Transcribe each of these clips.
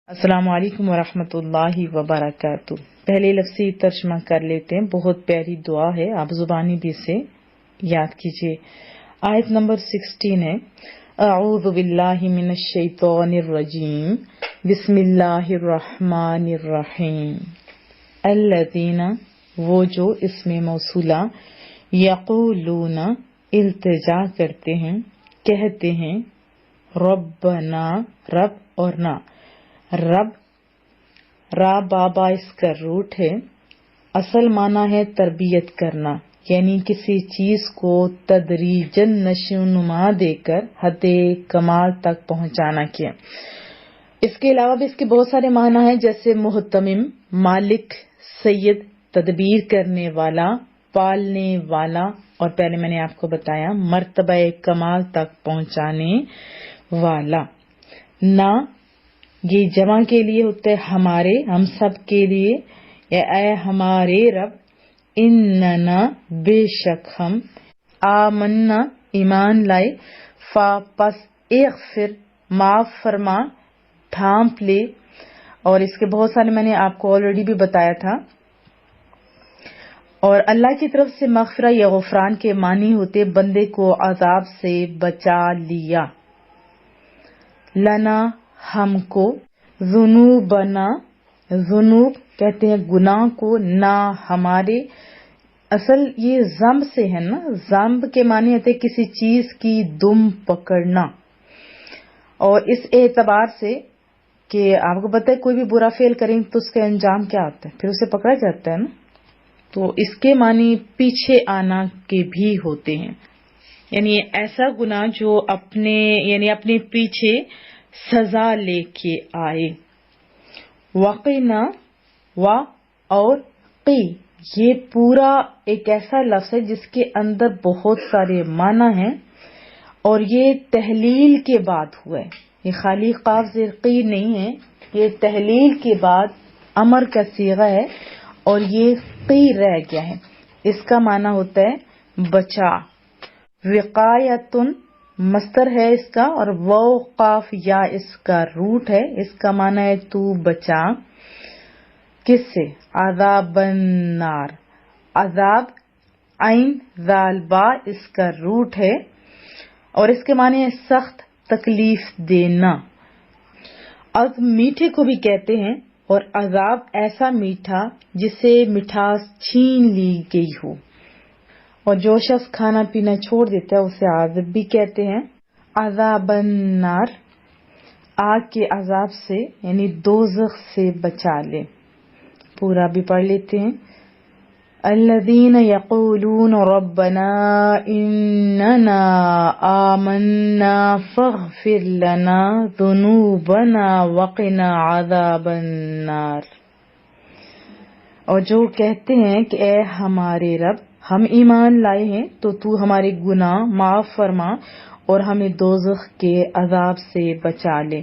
السلام علیکم ورحمۃ اللہ وبرکاتہ۔ پہلے لفظی ترجمہ کر لیتے ہیں، بہت پیاری دعا ہے، آپ زبانی بھی اسے یاد کیجیے۔ آیت نمبر 16 ہے، اعوذ باللہ من الشیطان الرجیم، بسم اللہ الرحمن الرحیم۔ الذین، وہ جو اسم موصولہ، یقولون، التجا کرتے ہیں، کہتے ہیں، ربنا، رب اور نا، رب را بابا اس کا روٹ ہے، اصل معنی ہے تربیت کرنا، یعنی کسی چیز کو تدریجاً نشو نما دے کر حد کمال تک پہنچانا کیا۔ اس کے علاوہ بھی اس کے بہت سارے معنی ہیں، جیسے محتمم، مالک، سید، تدبیر کرنے والا، پالنے والا، اور پہلے میں نے آپ کو بتایا مرتبہ کمال تک پہنچانے والا۔ نہ یہ جمع کے لیے ہوتا ہے ہمارے، ہم سب کے لیے، یا اے ہمارے رب، اننا، بے شک ہم، آمنا، ایمان لائے، فا پس، اغفر، معاف فرما، ڈھانپ لے، اور اس کے بہت سارے میں نے آپ کو آلریڈی بھی بتایا تھا۔ اور اللہ کی طرف سے مغفرہ یا غفران کے معنی ہوتے بندے کو عذاب سے بچا لیا، لنا، ہم کو، ذنوبنا، ذنوب کہتے ہیں گناہ کو، نہ ہمارے، اصل یہ ذنب سے ہے نا، ذنب کے معنی ہوتے کسی چیز کی دم پکڑنا، اور اس اعتبار سے کہ آپ کو پتہ ہے کوئی بھی برا فعل کریں تو اس کا انجام کیا ہوتا ہے، پھر اسے پکڑا جاتا ہے نا، تو اس کے معنی پیچھے آنا کے بھی ہوتے ہیں، یعنی ایسا گناہ جو اپنے پیچھے سزا لے کے آئے۔ وقنا، و اور قی، یہ پورا ایک ایسا لفظ ہے جس کے اندر بہت سارے معنی ہیں، اور یہ تحلیل کے بعد ہوا ہے، یہ خالی قاف زیر قی نہیں ہے، یہ تحلیل کے بعد امر کا صیغہ ہے، اور یہ قی رہ گیا ہے۔ اس کا معنی ہوتا ہے بچا۔ وقایتن مصدر ہے اس کا، اور واو قاف یا اس کا روٹ ہے، اس کا معنی ہے تو بچا، کس سے؟ عذاب النار، عذاب، عین ذال با اس کا روٹ ہے، اور اس کے معنی ہے سخت تکلیف دینا۔ اب میٹھے کو بھی کہتے ہیں، اور عذاب ایسا میٹھا جسے مٹھاس چھین لی گئی ہو، اور جو شخص کھانا پینا چھوڑ دیتا ہے اسے عذاب بھی کہتے ہیں۔ عذاب النار، آگ کے عذاب سے، یعنی دوزخ سے بچا لے۔ پورا بھی پڑھ لیتے ہیں۔ الذین یقولون ربنا اننا آمنا فاغفر لنا ذنوبنا وقنا عذاب النار، اور جو کہتے ہیں کہ اے ہمارے رب، ہم ایمان لائے ہیں تو تو ہمارے گناہ معاف فرما اور ہمیں دوزخ کے عذاب سے بچا لے۔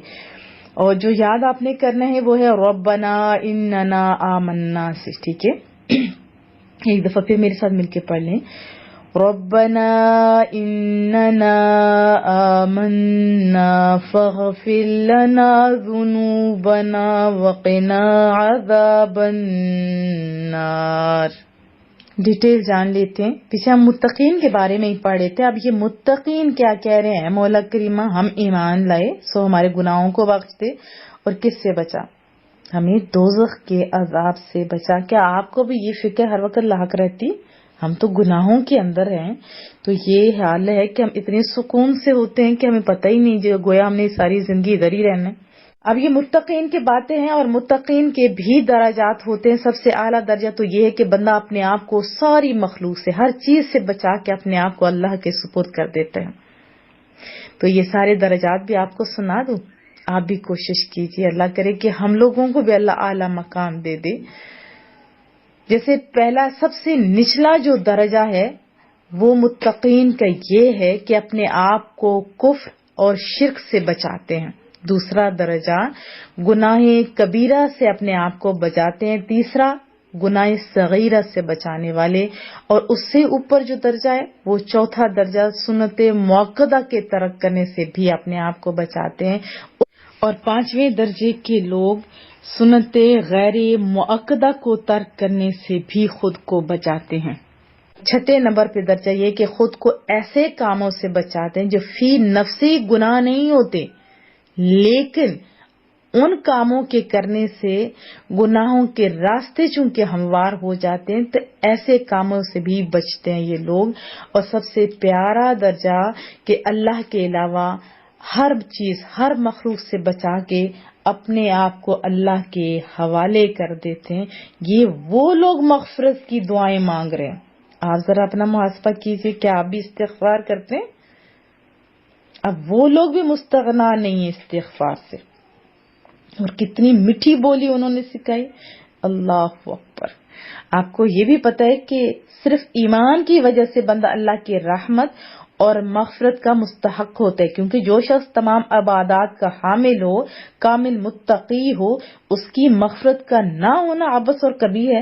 اور جو یاد آپ نے کرنا ہے وہ ہے ربنا اننا آمنا سے، ٹھیک ہے؟ ایک دفعہ پھر میرے ساتھ مل کے پڑھ لیں، ربنا اننا آمنا فاغفر لنا ذنوبنا وقنا عذاب النار۔ ڈیٹیل جان لیتے ہیں، پیچھے ہم متقین کے بارے میں ہی پڑھ رہے تھے، اب یہ متقین کیا کہہ رہے ہیں؟ مولا کریمہ ہم ایمان لائے سو ہمارے گناہوں کو بخش دے، اور کس سے بچا؟ ہمیں دوزخ کے عذاب سے بچا۔ کیا آپ کو بھی یہ فکر ہر وقت لاحق رہتی؟ ہم تو گناہوں کے اندر ہیں، تو یہ حال ہے کہ ہم اتنے سکون سے ہوتے ہیں کہ ہمیں پتہ ہی نہیں، جو گویا ہم نے ساری زندگی ادھر ہی رہنا ہے۔ اب یہ متقین کی باتیں ہیں، اور متقین کے بھی درجات ہوتے ہیں۔ سب سے اعلیٰ درجہ تو یہ ہے کہ بندہ اپنے آپ کو ساری مخلوق سے، ہر چیز سے بچا کے اپنے آپ کو اللہ کے سپرد کر دیتا ہے۔ تو یہ سارے درجات بھی آپ کو سنا دوں، آپ بھی کوشش کیجیے، اللہ کرے کہ ہم لوگوں کو بھی اللہ اعلیٰ مقام دے دے۔ جیسے پہلا سب سے نچلا جو درجہ ہے وہ متقین کا یہ ہے کہ اپنے آپ کو کفر اور شرک سے بچاتے ہیں۔ دوسرا درجہ گناہ کبیرہ سے اپنے آپ کو بچاتے ہیں۔ تیسرا گناہ صغیرہ سے بچانے والے، اور اس سے اوپر جو درجہ ہے وہ چوتھا درجہ سنت موقدہ کے ترک کرنے سے بھی اپنے آپ کو بچاتے ہیں۔ اور 5ویں درجے کے لوگ سنت غیر مؤکدہ کو ترک کرنے سے بھی خود کو بچاتے ہیں۔ 6 نمبر پہ درجہ یہ کہ خود کو ایسے کاموں سے بچاتے ہیں جو فی نفسی گناہ نہیں ہوتے، لیکن ان کاموں کے کرنے سے گناہوں کے راستے چونکہ ہموار ہو جاتے ہیں، تو ایسے کاموں سے بھی بچتے ہیں یہ لوگ۔ اور سب سے پیارا درجہ کہ اللہ کے علاوہ ہر چیز، ہر مخلوق سے بچا کے اپنے آپ کو اللہ کے حوالے کر دیتے ہیں، یہ وہ لوگ مغفرت کی دعائیں مانگ رہے ہیں۔ آپ ذرا اپنا محاسبہ کیجئے، کیا آپ بھی استغفار کرتے ہیں؟ اب وہ لوگ بھی مستغنا نہیں ہیں استغفار سے، اور کتنی میٹھی بولی انہوں نے سکھائی، اللہ اکبر۔ آپ کو یہ بھی پتہ ہے کہ صرف ایمان کی وجہ سے بندہ اللہ کی رحمت اور مغفرت کا مستحق ہوتا ہے، کیونکہ جو شخص تمام عبادات کا حامل ہو، کامل متقی ہو، اس کی مغفرت کا نہ ہونا عبث اور کبھی ہے،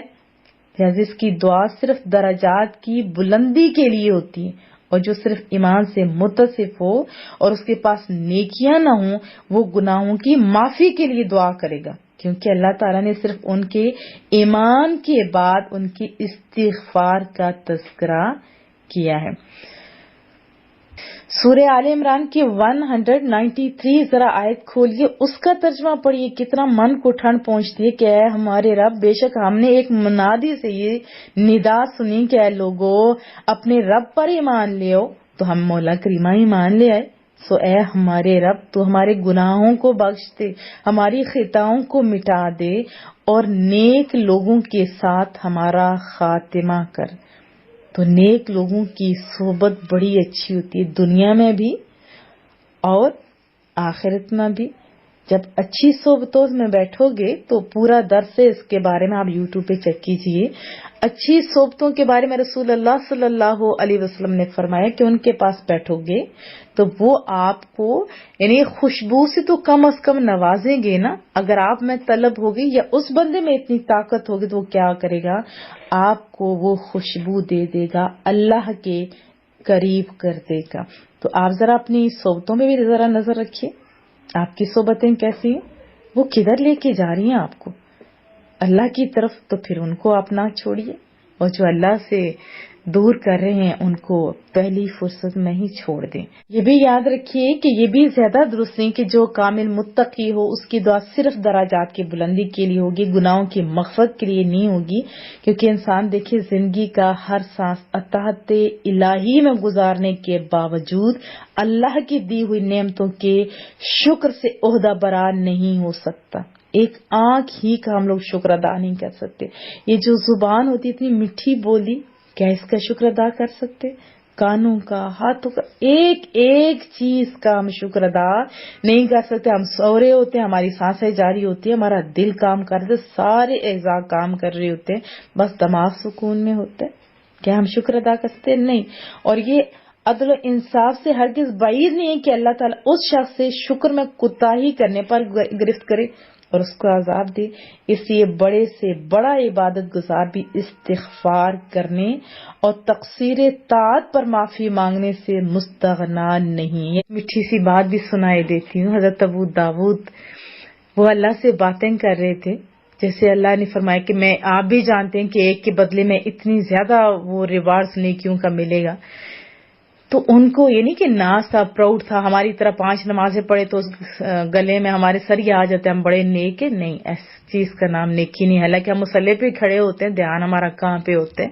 لہذا اس کی دعا صرف درجات کی بلندی کے لیے ہوتی ہے، اور جو صرف ایمان سے متصف ہو اور اس کے پاس نیکیاں نہ ہوں، وہ گناہوں کی معافی کے لیے دعا کرے گا، کیونکہ اللہ تعالیٰ نے صرف ان کے ایمان کے بعد ان کی استغفار کا تذکرہ کیا ہے۔ سورہ آل عمران کی 193 ذرا آیت کھولیے، اس کا ترجمہ پڑھیے، کتنا من کو ٹھنڈ پہنچتی ہے کہ اے ہمارے رب، بے شک ہم نے ایک منادی سے یہ ندا سنی کہ اے لوگو اپنے رب پر ایمان لے آؤ، تو ہم مولا کریمہ ایمان لے آئے۔ سو اے ہمارے رب، تو ہمارے گناہوں کو بخش دے، ہماری خطاؤں کو مٹا دے، اور نیک لوگوں کے ساتھ ہمارا خاتمہ کر۔ تو نیک لوگوں کی صحبت بڑی اچھی ہوتی ہے، دنیا میں بھی اور آخرت میں بھی۔ جب اچھی صحبتوں میں بیٹھو گے تو پورا درس ہے اس کے بارے میں، آپ یوٹیوب پہ چیک کیجئے۔ اچھی صحبتوں کے بارے میں رسول اللہ صلی اللہ علیہ وسلم نے فرمایا کہ ان کے پاس بیٹھو گے تو وہ آپ کو یعنی خوشبو سے تو کم از کم نوازیں گے نا۔ اگر آپ میں طلب ہوگی یا اس بندے میں اتنی طاقت ہوگی تو وہ کیا کرے گا، آپ کو وہ خوشبو دے دے گا، اللہ کے قریب کر دے گا۔ تو آپ ذرا اپنی صحبتوں میں بھی ذرا نظر رکھیے، آپ کی صحبتیں کیسی ہیں، وہ کدھر لے کے جا رہی ہیں آپ کو اللہ کی طرف، تو پھر ان کو آپ نہ چھوڑیے، اور جو اللہ سے دور کر رہے ہیں ان کو پہلی فرصت میں ہی چھوڑ دیں۔ یہ بھی یاد رکھیے کہ یہ بھی زیادہ درست نہیں کہ جو کامل متقی ہو اس کی دعا صرف درجات کی بلندی کے لیے ہوگی، گناہوں کی مغفرت کے لیے نہیں ہوگی، کیونکہ انسان دیکھیے زندگی کا ہر سانس اطاعت الہی میں گزارنے کے باوجود اللہ کی دی ہوئی نعمتوں کے شکر سے عہدہ برآں نہیں ہو سکتا۔ ایک آنکھ ہی کا ہم لوگ شکر ادا نہیں کر سکتے، یہ جو زبان ہوتی اتنی میٹھی بولی، کیا اس کا شکر ادا کر سکتے؟ کانوں کا، ہاتھوں کا، ایک ایک چیز کا ہم شکر ادا نہیں کر سکتے۔ ہم سو رہے ہوتے ہیں، ہماری سانسیں جاری ہوتی ہے، ہمارا دل کام کر رہے، سارے اعضاء کام کر رہے ہوتے ہیں، بس دماغ سکون میں ہوتا ہے۔ کیا ہم شکر ادا کر سکتے؟ نہیں۔ اور یہ عدل و انصاف سے ہرگز بعید نہیں ہے کہ اللہ تعالیٰ اس شخص سے شکر میں کوتاہی کرنے پر گرفت کرے اور اس کو عذاب دے۔ اس لیے بڑے سے بڑا عبادت گزار بھی استغفار کرنے اور تقصیر طاعت پر معافی مانگنے سے مستغنا نہیں ہے۔ میٹھی سی بات بھی سنائے دیتی ہوں، حضرت ابو داؤد وہ اللہ سے باتیں کر رہے تھے، جیسے اللہ نے فرمایا کہ میں آپ بھی جانتے ہیں کہ ایک کے بدلے میں اتنی زیادہ وہ ریوارڈز نیکیوں کا ملے گا، تو ان کو یہ نہیں کہ ناز تھا، پراؤڈ تھا، ہماری طرح 5 نمازیں پڑھے تو گلے میں ہمارے سر یہ آ جاتے ہیں ہم بڑے نیک ہیں، نہیں، ایس چیز کا نام نیکی نہیں۔ حالانکہ ہم مصلی پہ کھڑے ہوتے ہیں، دھیان ہمارا کہاں پہ ہوتا ہے،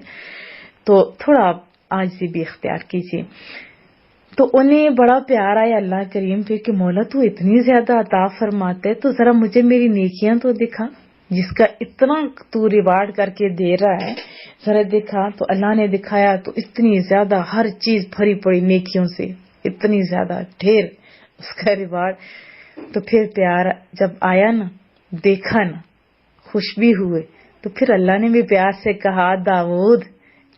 تو تھوڑا عاجزی بھی اختیار کیجیے۔ تو انہیں بڑا پیار آیا اللہ کریم پہ کہ مولا تو اتنی زیادہ عطا فرماتا ہے، تو ذرا مجھے میری نیکیاں تو دکھا، جس کا اتنا تو ریوارڈ کر کے دے رہا ہے، ذرا دکھا۔ تو اللہ نے دکھایا، تو اتنی زیادہ ہر چیز بھری پڑی نیکیوں سے، اتنی زیادہ ڈھیر اس کا ریوارڈ۔ تو پھر پیار جب آیا نا، دیکھا نا، خوش بھی ہوئے، تو پھر اللہ نے بھی پیار سے کہا داؤد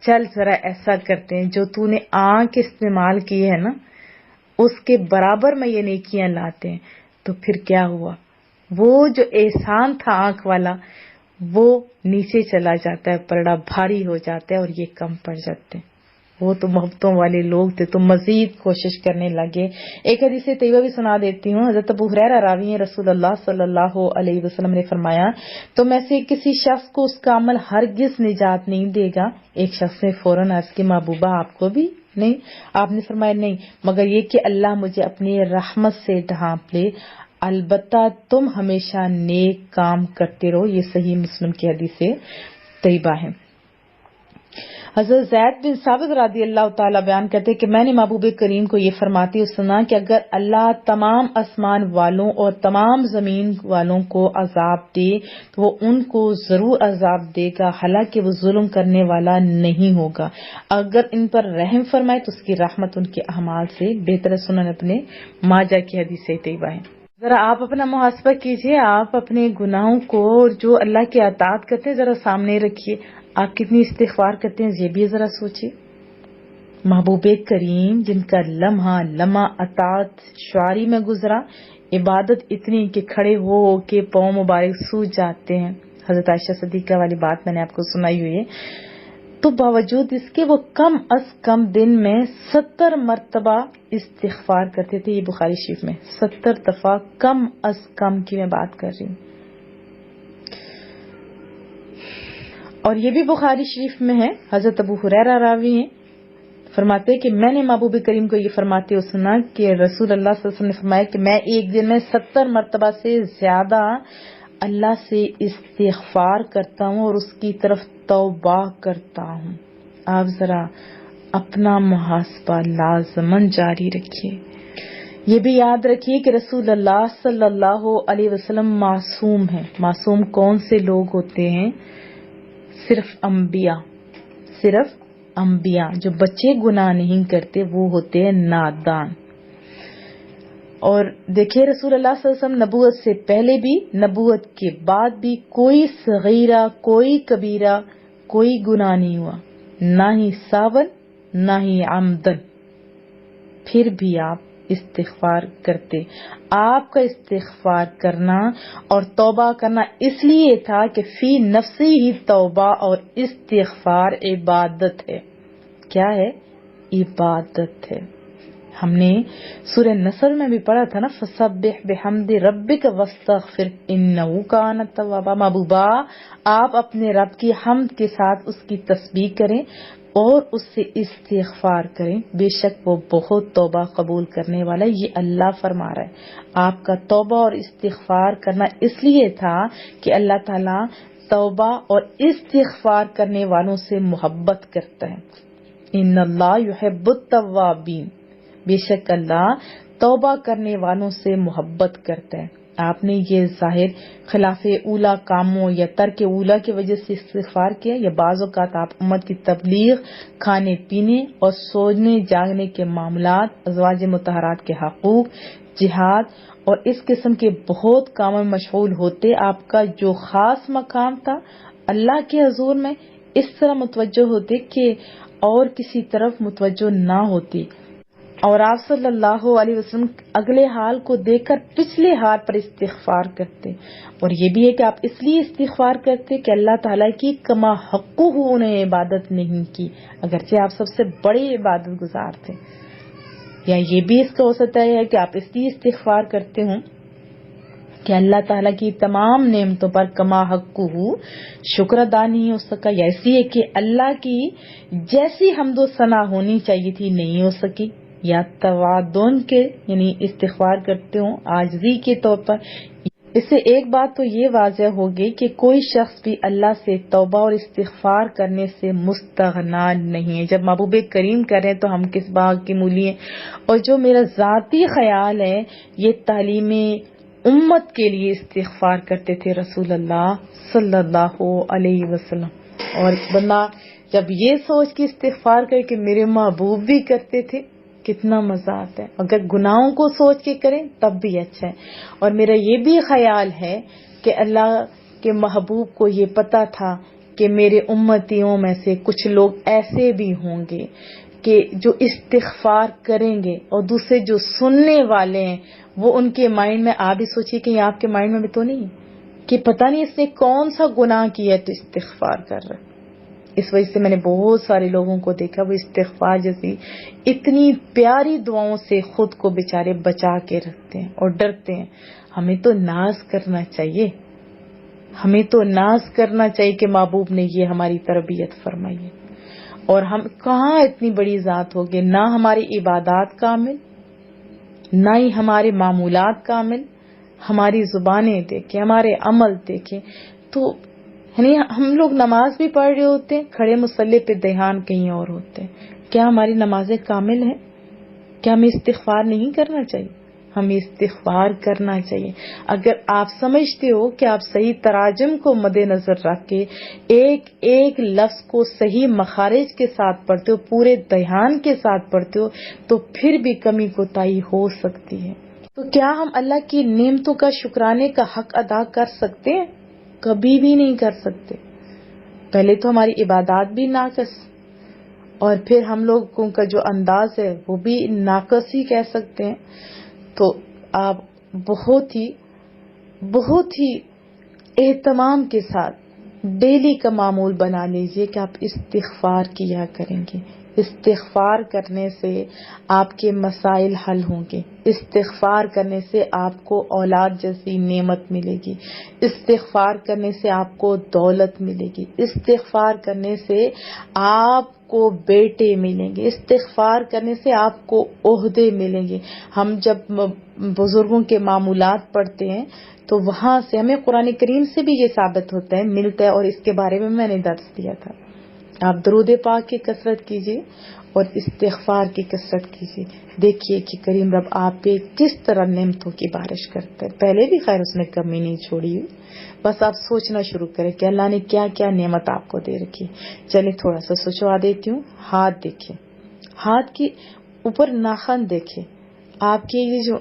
چل ذرا ایسا کرتے ہیں، جو تو نے آنکھ استعمال کی ہے نا اس کے برابر میں یہ نیکیاں لاتے ہیں۔ تو پھر کیا ہوا، وہ جو احسان تھا آنکھ والا وہ نیچے چلا جاتا ہے، پلڑا بھاری ہو جاتا ہے اور یہ کم پڑ جاتے ہیں۔ وہ تو محبتوں والے لوگ تھے تو مزید کوشش کرنے لگے. ایک حدیث طیبہ بھی سنا دیتی ہوں. حضرت ابو ہریرہ راوی ہیں، رسول اللہ صلی اللہ علیہ وسلم نے فرمایا تو میں سے کسی شخص کو اس کا عمل ہرگز نجات نہیں دے گا. ایک شخص نے فوراً عرض کی محبوبہ آپ کو بھی نہیں؟ آپ نے فرمایا نہیں، مگر یہ کہ اللہ مجھے اپنی رحمت سے ڈھانپ لے، البتہ تم ہمیشہ نیک کام کرتے رہو. یہ صحیح مسلم کی حدیث طیبہ ہے. حضرت زید بن ثابت رضی اللہ تعالیٰ بیان کرتے کہ میں نے محبوب کریم کو یہ فرماتے ہوئے سنا کہ اگر اللہ تمام آسمان والوں اور تمام زمین والوں کو عذاب دے تو وہ ان کو ضرور عذاب دے گا، حالانکہ وہ ظلم کرنے والا نہیں ہوگا. اگر ان پر رحم فرمائے تو اس کی رحمت ان کے اعمال سے بہتر ہے. سنن اپنے ماجہ کی حدیث طیبہ ہے. ذرا آپ اپنا محاسبہ کیجئے، آپ اپنے گناہوں کو اور جو اللہ کی اطاعت کرتے ہیں ذرا سامنے رکھیے. آپ کتنی استغفار کرتے ہیں یہ بھی ذرا سوچیے. محبوب کریم جن کا لمحہ لمحہ اطاعت شعاری میں گزرا، عبادت اتنی کہ کھڑے ہو کے پاؤں مبارک سوج جاتے ہیں. حضرت عائشہ صدیقہ والی بات میں نے آپ کو سنائی ہوئی ہے. تو باوجود اس کے وہ کم از کم دن میں 70 مرتبہ استغفار کرتے تھے. یہ بخاری شریف میں 70 دفعہ کم از کم کی میں بات کر رہی ہوں. اور یہ بھی بخاری شریف میں ہے. حضرت ابو ہریرہ راوی ہیں، فرماتے ہیں کہ میں نے محبوب کریم کو یہ فرماتے ہوئے سنا کہ رسول اللہ صلی اللہ علیہ وسلم نے فرمایا کہ میں ایک دن میں 70 مرتبہ سے زیادہ اللہ سے استغفار کرتا ہوں اور اس کی طرف توبہ کرتا ہوں. آپ ذرا اپنا محاسبہ لازماً جاری رکھیے. یہ بھی یاد رکھیے کہ رسول اللہ صلی اللہ علیہ وسلم معصوم ہیں. معصوم کون سے لوگ ہوتے ہیں؟ صرف انبیاء جو بچے گناہ نہیں کرتے وہ ہوتے ہیں نادان. اور دیکھیے رسول اللہ صلی اللہ علیہ وسلم نبوت سے پہلے بھی نبوت کے بعد بھی کوئی صغیرہ کوئی کبیرہ کوئی گناہ نہیں ہوا، نہ ہی ساون نہ ہی عمدن. پھر بھی آپ استغفار کرتے. آپ کا استغفار کرنا اور توبہ کرنا اس لیے تھا کہ فی نفسی ہی توبہ اور استغفار عبادت ہے. کیا ہے؟ عبادت ہے. ہم نے سورہ نصر میں بھی پڑھا تھا نا، فسبح بحمد ربک واستغفر انہ کان توابا. محبوبہ آپ اپنے رب کی حمد کے ساتھ اس کی تسبیح کریں اور اس سے استغفار کریں، بے شک وہ بہت توبہ قبول کرنے والا ہے. یہ اللہ فرما رہا ہے. آپ کا توبہ اور استغفار کرنا اس لیے تھا کہ اللہ تعالیٰ توبہ اور استغفار کرنے والوں سے محبت کرتا ہے. ان اللہ یحب التوابین، بے شک اللہ توبہ کرنے والوں سے محبت کرتا ہے. آپ نے یہ ظاہر خلاف اولا کاموں یا ترک اولا کی وجہ سے استغفار کیا، یا بعض اوقات آپ امت کی تبلیغ، کھانے پینے اور سونے جاگنے کے معاملات، ازواج مطہرات کے حقوق، جہاد اور اس قسم کے بہت کاموں میں مشغول ہوتے. آپ کا جو خاص مقام تھا اللہ کے حضور میں اس طرح متوجہ ہوتے کہ اور کسی طرف متوجہ نہ ہوتی. اور آپ صلی اللہ علیہ وسلم اگلے حال کو دیکھ کر پچھلے حال پر استغفار کرتے. اور یہ بھی ہے کہ آپ اس لیے استغفار کرتے کہ اللہ تعالیٰ کی کما حقہ انہیں عبادت نہیں کی، اگرچہ آپ سب سے بڑے عبادت گزار تھے. یا یہ بھی اس کا ہو سکتا ہے کہ آپ اس لیے استغفار کرتے ہوں کہ اللہ تعالیٰ کی تمام نعمتوں پر کما حقہ شکر ادا نہیں ہو سکا، یا اس لیے کہ اللہ کی جیسی حمد و ثنا ہونی چاہیے تھی نہیں ہو سکی، یا توادن کے یعنی استغفار کرتے ہوں عاجزی کے طور پر. اس سے ایک بات تو یہ واضح ہوگی کہ کوئی شخص بھی اللہ سے توبہ اور استغفار کرنے سے مستغنا نہیں ہے. جب محبوب کریم کر رہے ہیں تو ہم کس باغ کی مولی ہیں. اور جو میرا ذاتی خیال ہے یہ تعلیم امت کے لیے استغفار کرتے تھے رسول اللہ صلی اللہ علیہ وسلم. اور بندہ جب یہ سوچ کے استغفار کرے کہ میرے محبوب بھی کرتے تھے کتنا مزہ آتا ہے. اگر گناہوں کو سوچ کے کریں تب بھی اچھا ہے. اور میرا یہ بھی خیال ہے کہ اللہ کے محبوب کو یہ پتا تھا کہ میرے امتیوں میں سے کچھ لوگ ایسے بھی ہوں گے کہ جو استغفار کریں گے، اور دوسرے جو سننے والے ہیں وہ ان کے مائنڈ میں آپ بھی سوچیے کہ آپ کے مائنڈ میں بھی تو نہیں کہ پتہ نہیں اس نے کون سا گناہ کیا ہے تو استغفار کر رہا ہے. اس وجہ سے میں نے بہت سارے لوگوں کو دیکھا وہ استغفار جیسی اتنی پیاری دعاؤں سے خود کو بیچارے بچا کے رکھتے ہیں اور ڈرتے ہیں. ہمیں تو ناز کرنا چاہیے، ہمیں تو ناز کرنا چاہیے کہ محبوب نے یہ ہماری تربیت فرمائی ہے. اور ہم کہاں اتنی بڑی ذات ہوگے، نہ ہماری عبادات کامل، نہ ہی ہمارے معمولات کامل. ہماری زبانیں دیکھیں، ہمارے عمل دیکھیں، تو یعنی ہم لوگ نماز بھی پڑھ رہے ہوتے ہیں، کھڑے مصلی پہ دھیان کہیں اور ہوتے ہیں. کیا ہماری نمازیں کامل ہیں؟ کیا ہمیں استغفار نہیں کرنا چاہیے؟ ہمیں استغفار کرنا چاہیے. اگر آپ سمجھتے ہو کہ آپ صحیح تراجم کو مد نظر رکھ کے ایک ایک لفظ کو صحیح مخارج کے ساتھ پڑھتے ہو، پورے دھیان کے ساتھ پڑھتے ہو، تو پھر بھی کمی کوتاہی ہو سکتی ہے. تو کیا ہم اللہ کی نعمتوں کا شکرانے کا حق ادا کر سکتے ہیں؟ کبھی بھی نہیں کر سکتے. پہلے تو ہماری عبادات بھی ناقص، اور پھر ہم لوگوں کا جو انداز ہے وہ بھی ناقص ہی کہہ سکتے ہیں. تو آپ بہت ہی اہتمام کے ساتھ ڈیلی کا معمول بنا لیجئے کہ آپ استغفار کیا کریں گے. استغفار کرنے سے آپ کے مسائل حل ہوں گے. استغفار کرنے سے آپ کو اولاد جیسی نعمت ملے گی. استغفار کرنے سے آپ کو دولت ملے گی. استغفار کرنے سے آپ کو بیٹے ملیں گے. استغفار کرنے سے آپ کو عہدے ملیں گے. ہم جب بزرگوں کے معمولات پڑھتے ہیں تو وہاں سے ہمیں قرآن کریم سے بھی یہ ثابت ہوتا ہے، ملتا ہے، اور اس کے بارے میں نے درس دیا تھا. آپ درود پاک کی کثرت کیجیے اور استغفار کی کثرت کیجیے. دیکھیے کہ کریم رب آپ پہ کس طرح نعمتوں کی بارش کرتا ہے. پہلے بھی خیر اس نے کمی نہیں چھوڑی ہوئی، بس آپ سوچنا شروع کریں کہ اللہ نے کیا کیا نعمت آپ کو دے رکھی. چلے تھوڑا سا سوچوا دیتی ہوں. ہاتھ دیکھیں، ہاتھ کے اوپر ناخن دیکھیں، آپ کے یہ جو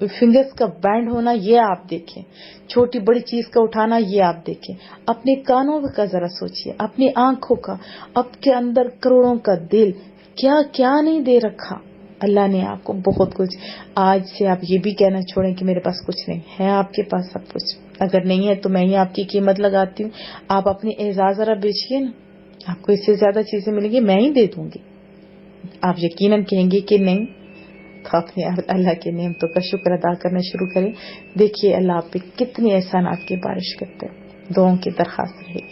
فنگرز کا بینڈ ہونا یہ آپ دیکھیں، چھوٹی بڑی چیز کا اٹھانا یہ آپ دیکھیں. اپنے کانوں کا ذرا سوچئے، اپنی آنکھوں کا، اب کے اندر کروڑوں کا دل، کیا کیا نہیں دے رکھا اللہ نے آپ کو. بہت کچھ. آج سے آپ یہ بھی کہنا چھوڑیں کہ میرے پاس کچھ نہیں ہے. آپ کے پاس سب کچھ. اگر نہیں ہے تو میں ہی آپ کی قیمت لگاتی ہوں. آپ اپنے اعزاز ذرا بیچیے نا، آپ کو اس سے زیادہ چیزیں ملیں گی، میں ہی دے دوں گی. آپ یقیناً کہیں گے کہ نہیں. تو اپنے اللہ کے نعمتوں کا شکر ادا کرنا شروع کریں. دیکھیے اللہ آپ پہ کتنے احسانات کی بارش کرتے ہیں. دعاؤں کی درخواست رہے گی.